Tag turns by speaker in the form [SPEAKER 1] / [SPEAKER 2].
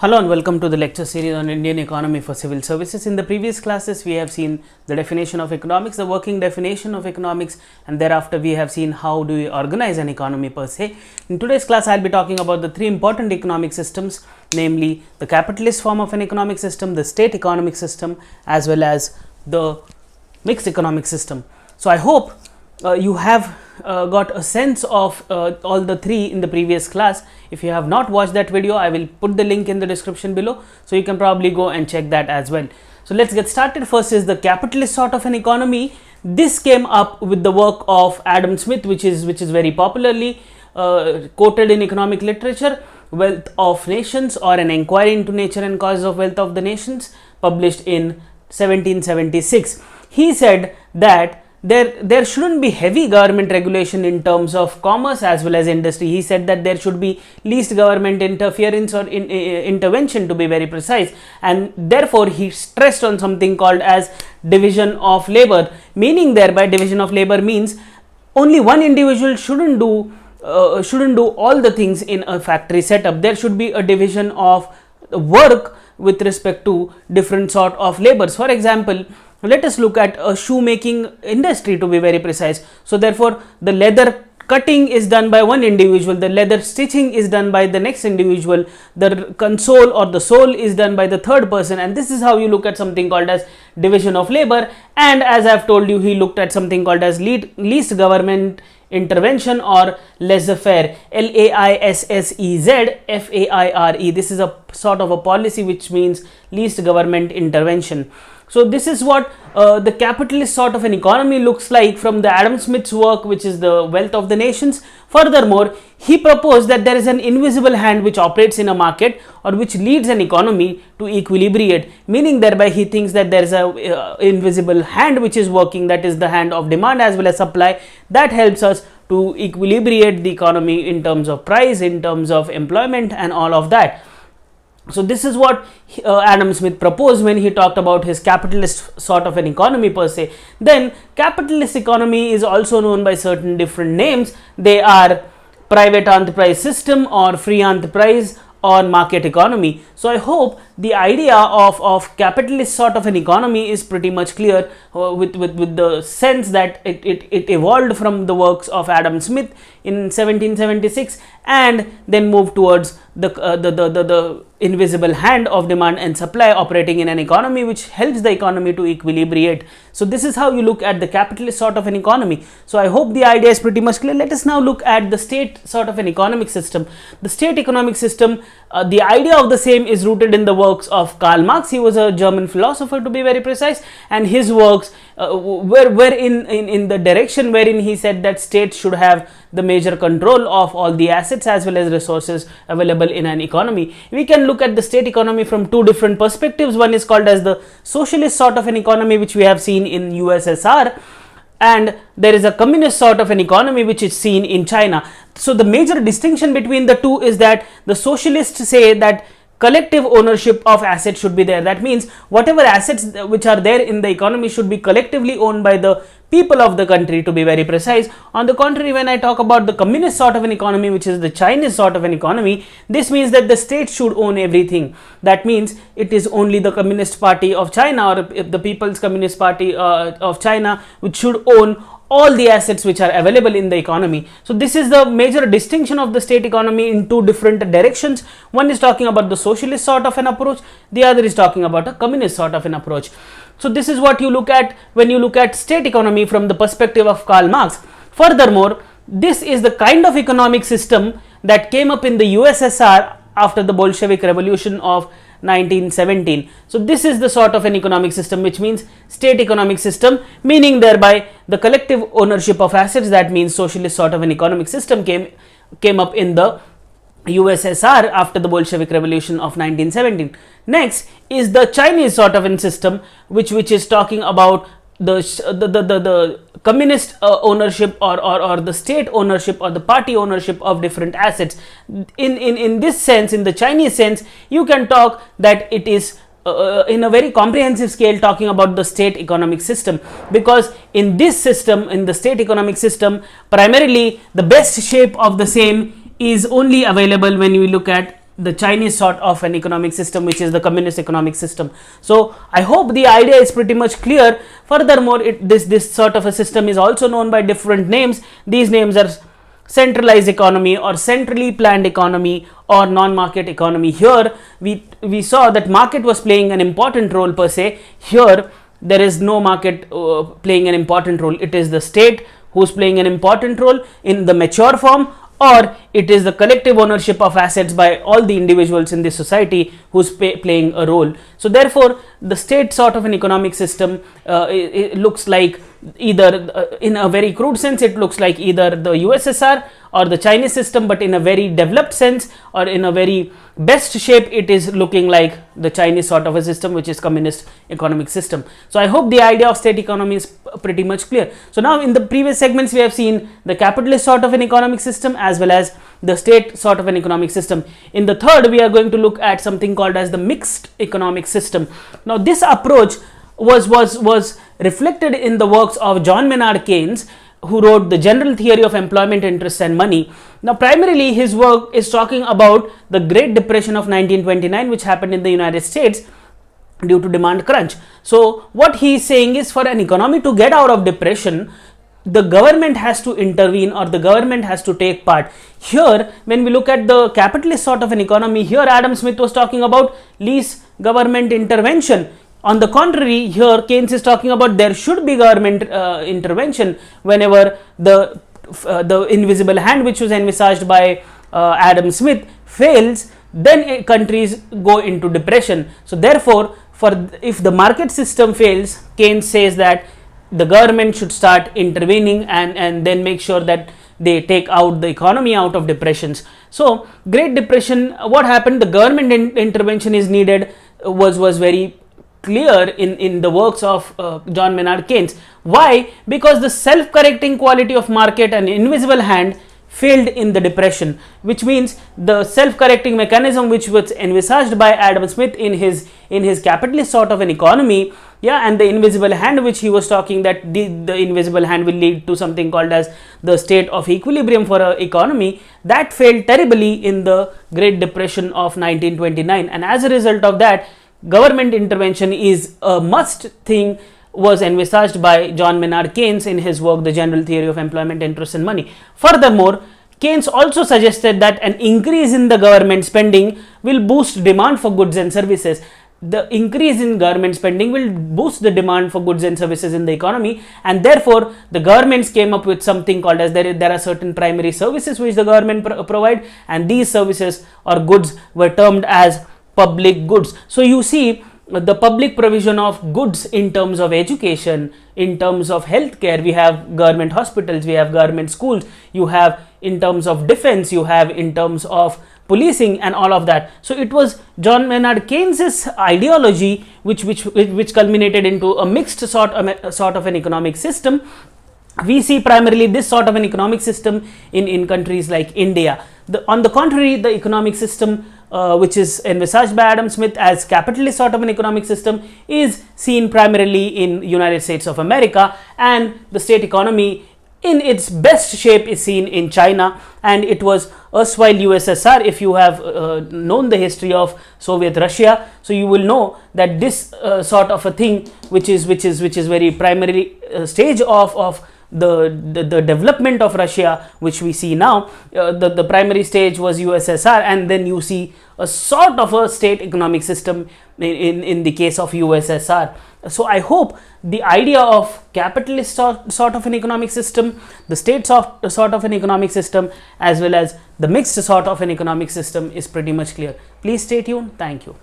[SPEAKER 1] Hello and welcome to the lecture series on Indian economy for civil services. In the previous classes, we have seen the definition of economics, the working definition of economics, and thereafter we have seen how do we organize an economy per se. In today's class, I'll be talking about the three important economic systems, namely the capitalist form of an economic system, the state economic system, as well as the mixed economic system. So I hope you have got a sense of all the three in the previous class. If you have not watched that video, I will put the link in the description below, so you can probably go and check that as well. So let's get started. First is the capitalist sort of an economy. This came up with the work of Adam Smith, which is very popularly quoted in economic literature, Wealth of Nations, or an Enquiry into Nature and Causes of Wealth of the Nations, published in 1776. He said that there shouldn't be heavy government regulation in terms of commerce as well as industry. He said that there should be least government interference or intervention, to be very precise, and therefore he stressed on something called as division of labor, meaning thereby division of labor means only one individual shouldn't do all the things in a factory setup. There should be a division of work with respect to different sort of labors. For example, let us look at a shoemaking industry, to be very precise. So therefore, the leather cutting is done by one individual, the leather stitching is done by the next individual, the console or the sole is done by the third person, and this is how you look at something called as division of labor. And as I have told you, he looked at something called as least government intervention or laissez-faire, LAISSEZ-FAIRE. This is a sort of a policy which means least government intervention. So this is what the capitalist sort of an economy looks like from the Adam Smith's work, which is the Wealth of the Nations. Furthermore, he proposed that there is an invisible hand which operates in a market or which leads an economy to equilibrate, meaning thereby he thinks that there is a invisible hand which is working, that is the hand of demand as well as supply, that helps us to equilibrate the economy in terms of price, in terms of employment and all of that. So this is what Adam Smith proposed when he talked about his capitalist sort of an economy per se. Then capitalist economy is also known by certain different names. They are private enterprise system or free enterprise or market economy. So I hope the idea of capitalist sort of an economy is pretty much clear with the sense that it evolved from the works of Adam Smith in 1776 and then moved towards the invisible hand of demand and supply operating in an economy which helps the economy to equilibrate. So this is how you look at the capitalist sort of an economy. So I hope the idea is pretty much clear. Let us now look at the state sort of an economic system. The state economic system, the idea of the same is rooted in the works of Karl Marx. He was a German philosopher, to be very precise, and his works were in the direction wherein he said that states should have the major control of all the assets as well as resources available in an economy. We can look at the state economy from two different perspectives. One is called as the socialist sort of an economy, which we have seen in USSR, and there is a communist sort of an economy which is seen in China. So the major distinction between the two is that the socialists say that collective ownership of assets should be there. That means whatever assets which are there in the economy should be collectively owned by the people of the country, to be very precise. On the contrary, when I talk about the communist sort of an economy, which is the Chinese sort of an economy, this means that the state should own everything. That means it is only the Communist Party of China or the People's Communist Party of China which should own all the assets which are available in the economy. So this is the major distinction of the state economy in two different directions. One is talking about the socialist sort of an approach, the other is talking about a communist sort of an approach. So this is what you look at when you look at state economy from the perspective of Karl Marx. Furthermore, this is the kind of economic system that came up in the USSR after the Bolshevik Revolution of 1917. So this is the sort of an economic system which means state economic system, meaning thereby the collective ownership of assets. That means socialist sort of an economic system came up in the USSR after the Bolshevik Revolution of 1917. Next is the Chinese sort of an system which is talking about the communist ownership or the state ownership or the party ownership of different assets. In this sense, in the Chinese sense, you can talk that it is in a very comprehensive scale talking about the state economic system, because in this system, in the state economic system, primarily the best shape of the same is only available when we look at the Chinese sort of an economic system, which is the communist economic system. So I hope the idea is pretty much clear. Furthermore, this sort of a system is also known by different names. These names are centralized economy or centrally planned economy or non-market economy. Here we saw that market was playing an important role per se. Here there is no market playing an important role. It is the state who's playing an important role in the mature form, or it is the collective ownership of assets by all the individuals in the society who's playing a role. So therefore the state sort of an economic system, it looks like either in a very crude sense, it looks like either the USSR or the Chinese system, but in a very developed sense or in a very best shape, it is looking like the Chinese sort of a system, which is communist economic system. So I hope the idea of state economy is pretty much clear. So now in the previous segments we have seen the capitalist sort of an economic system as well as the state sort of an economic system. In the third, we are going to look at something called as the mixed economic system. Now this approach was reflected in the works of John Maynard Keynes, who wrote the General Theory of Employment, Interest and Money. Now primarily his work is talking about the Great Depression of 1929, which happened in the United States due to demand crunch. So what he is saying is, for an economy to get out of depression, the government has to intervene or the government has to take part. Here when we look at the capitalist sort of an economy, here Adam Smith was talking about least government intervention. On the contrary, here Keynes is talking about there should be government intervention whenever the invisible hand, which was envisaged by Adam Smith, fails, then countries go into depression. So therefore, if the market system fails, Keynes says that the government should start intervening and then make sure that they take out the economy out of depressions. So Great Depression, what happened? The government intervention is needed was very clear in the works of John Maynard Keynes. Why? Because the self-correcting quality of market and invisible hand failed in the depression, which means the self-correcting mechanism which was envisaged by Adam Smith in his capitalist sort of an economy, and the invisible hand, which he was talking that the invisible hand will lead to something called as the state of equilibrium for an economy, that failed terribly in the Great Depression of 1929, and as a result of that, government intervention is a must thing, was envisaged by John Maynard Keynes in his work The General Theory of Employment, Interest and Money. Furthermore, Keynes also suggested that an increase in the government spending will boost demand for goods and services. The increase in government spending will boost the demand for goods and services in the economy, and therefore the governments came up with something called as there are certain primary services which the government provide, and these services or goods were termed as public goods. So you see, the public provision of goods in terms of education, in terms of healthcare, we have government hospitals, we have government schools, you have in terms of defense, you have in terms of policing and all of that. So it was John Maynard Keynes's ideology which culminated into a mixed sort of an economic system. We see primarily this sort of an economic system in countries like India. On the contrary, the economic system which is envisaged by Adam Smith as capitalist sort of an economic system is seen primarily in United States of America, and the state economy in its best shape is seen in China, and it was erstwhile USSR. If you have known the history of Soviet Russia, so you will know that this sort of a thing which is very primary stage of the development of Russia, which we see now, the primary stage was USSR, and then you see a sort of a state economic system in the case of USSR. So I hope the idea of capitalist sort of an economic system, the state sort of an economic system, as well as the mixed sort of an economic system is pretty much clear. Please stay tuned. Thank you.